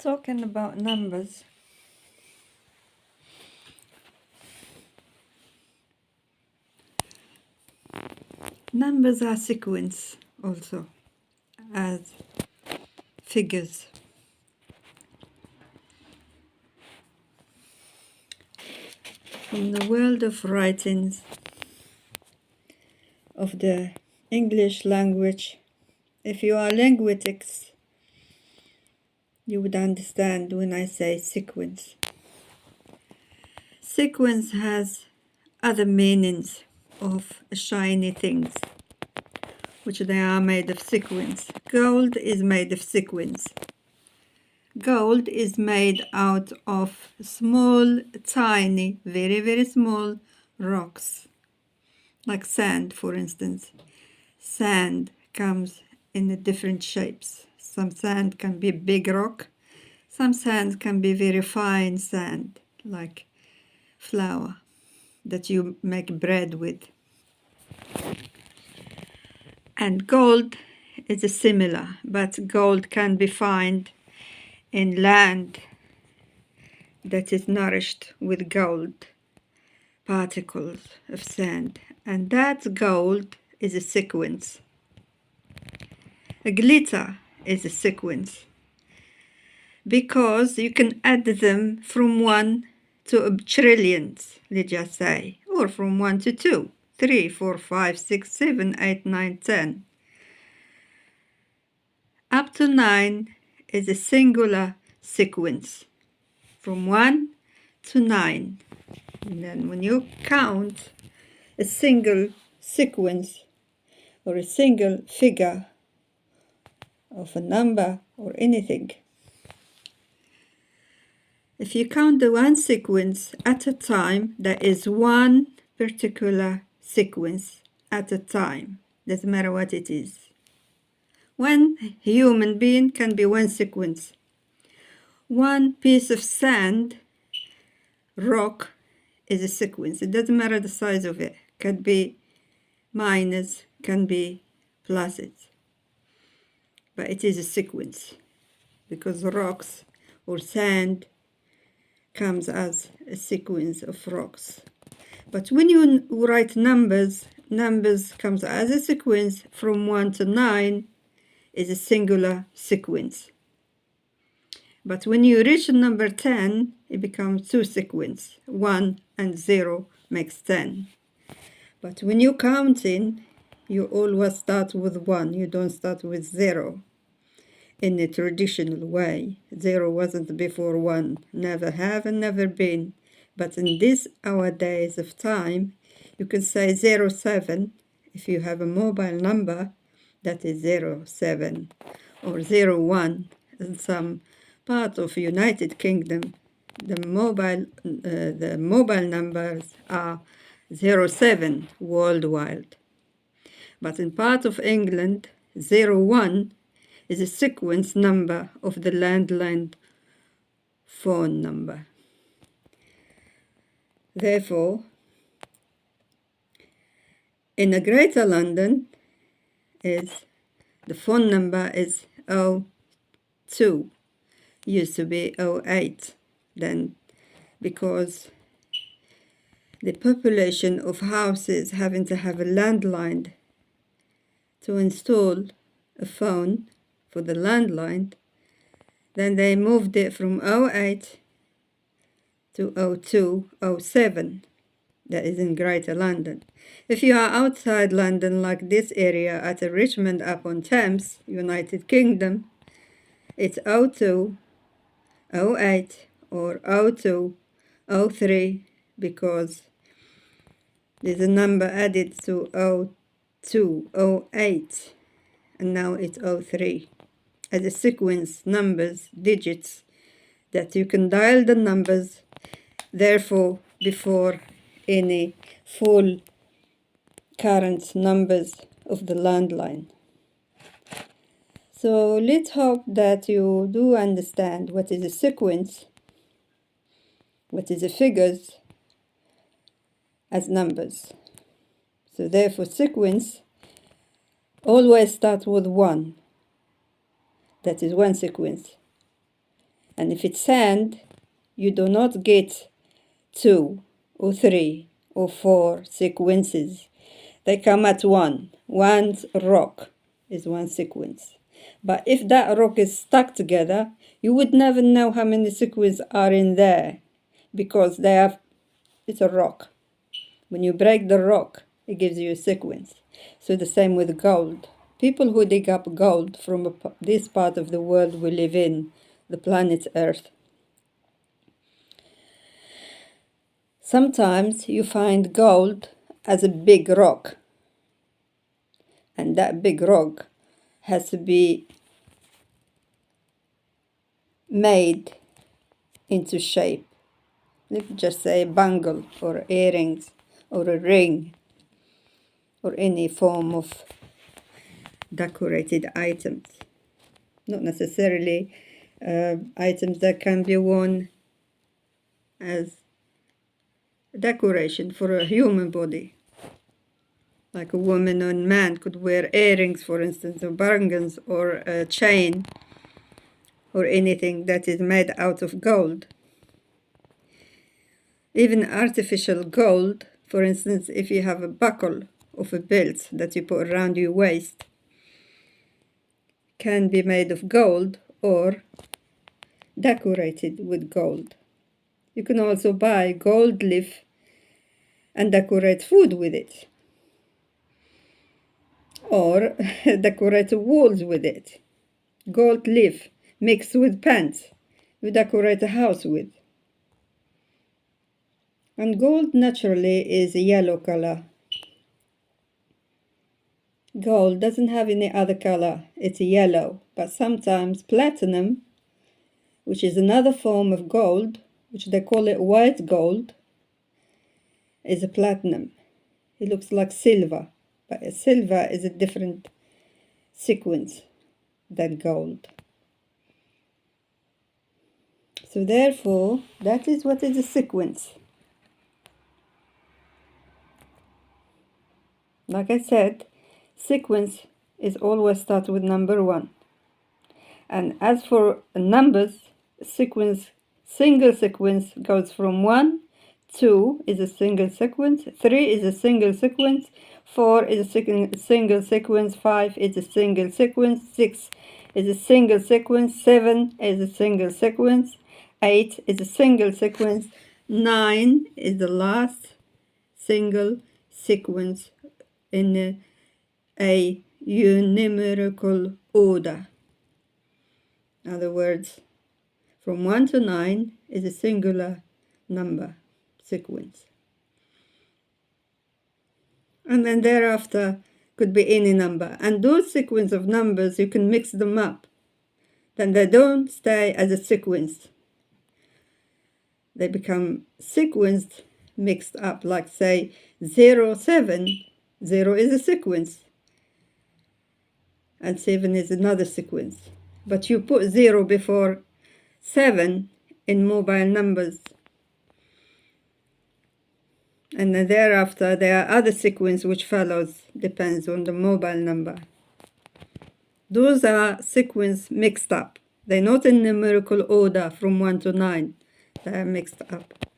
Talking about numbers, numbers are sequence also as figures. From the world of writings of the English language, if you are linguistics, you would understand when I say sequence. Sequence has other meanings of shiny things, which they are made of sequins. Gold is made of sequins. Gold is made out of small, tiny, very, very small rocks, like sand, for instance. Sand comes in different shapes. Some sand can be big rock. Some sand can be very fine sand, like flour that you make bread with. And gold is similar, but gold can be found in land that is nourished with gold particles of sand, and that gold is a sequence. A glitter is a sequence because you can add them from 1 to trillions, let's just say, or from 1 to 2, 3, 4, 5, 6, 7, 8, 9, 10. Up to 9 is a singular sequence, from 1 to 9. And then when you count a single sequence or a single figure of a number or anything, if you count the one sequence at a time, there is one particular sequence at a time. Doesn't matter what it is. One human being can be one sequence. One piece of sand, rock, is a sequence. It doesn't matter the size of it. Can be minus, can be pluses. But it is a sequence because rocks or sand comes as a sequence of rocks. But when you write numbers, numbers comes as a sequence from 1 to 9 is a singular sequence. But when you reach number 10, it becomes two sequence. 1 and 0 makes 10. But when you counting, you always start with 1. You don't start with 0 in a traditional way. 0 wasn't before 1. Never have and never been. But in this our days of time, you can say 07 if you have a mobile number, that is 07, or 01 in some part of United Kingdom. The mobile numbers are 07 worldwide. But in part of England, 01 is a sequence number of the landline phone number. Therefore, in a Greater London, the phone number is 02. Used to be 08. Then, because the population of houses having to have a landline to install a phone for the landline, then they moved it from 08 to 02, 07. That is in Greater London. If you are outside London, like this area at Richmond upon Thames, United Kingdom, it's 02, 08, or 02, 03, because there's a number added to 02, 08, and now it's 03. As a sequence, numbers, digits, that you can dial the numbers, therefore, before any full current numbers of the landline. So let's hope that you do understand what is a sequence, what is a figures as numbers. So therefore sequence always starts with 1. That is one sequence. And if it's sand, you do not get 2 or 3 or 4 sequences. They come at one. One rock is one sequence. But if that rock is stuck together, you would never know how many sequences are in there, because it's a rock. When you break the rock, it gives you a sequence. So the same with gold. People who dig up gold from this part of the world we live in, the planet Earth, sometimes you find gold as a big rock. And that big rock has to be made into shape. Let's just say a bangle or earrings or a ring or any form of decorated items. Not necessarily items that can be worn as decoration for a human body. Like a woman or man could wear earrings, for instance, or bangles, or a chain, or anything that is made out of gold. Even artificial gold, for instance, if you have a buckle of a belt that you put around your waist, can be made of gold or decorated with gold. You can also buy gold leaf and decorate food with it, or decorate walls with it. Gold leaf mixed with pants, you decorate a house with. And gold naturally is a yellow color. Gold doesn't have any other color, it's yellow. But sometimes platinum, which is another form of gold, which they call it white gold, is a platinum. It looks like silver, but silver is a different sequence than gold. So therefore, that is what is a sequence. Like I said, sequence is always start with number 1. And as for numbers, sequence, single sequence goes from 1, 2 is a single sequence, 3 is a single sequence, 4 is a single sequence, 5 is a single sequence, 6 is a single sequence, 7 is a single sequence, 8 is a single sequence, 9 is the last single sequence in a numerical order. In other words, from 1 to 9 is a singular number sequence. And then thereafter could be any number. And those sequence of numbers, you can mix them up. Then they don't stay as a sequence. They become sequenced, mixed up, like say 0, 7. 0 is a sequence. And 7 is another sequence. But you put 0 before 7 in mobile numbers. And then thereafter there are other sequence which follows, depends on the mobile number. Those are sequence mixed up. They're not in numerical order from 1 to 9. They are mixed up.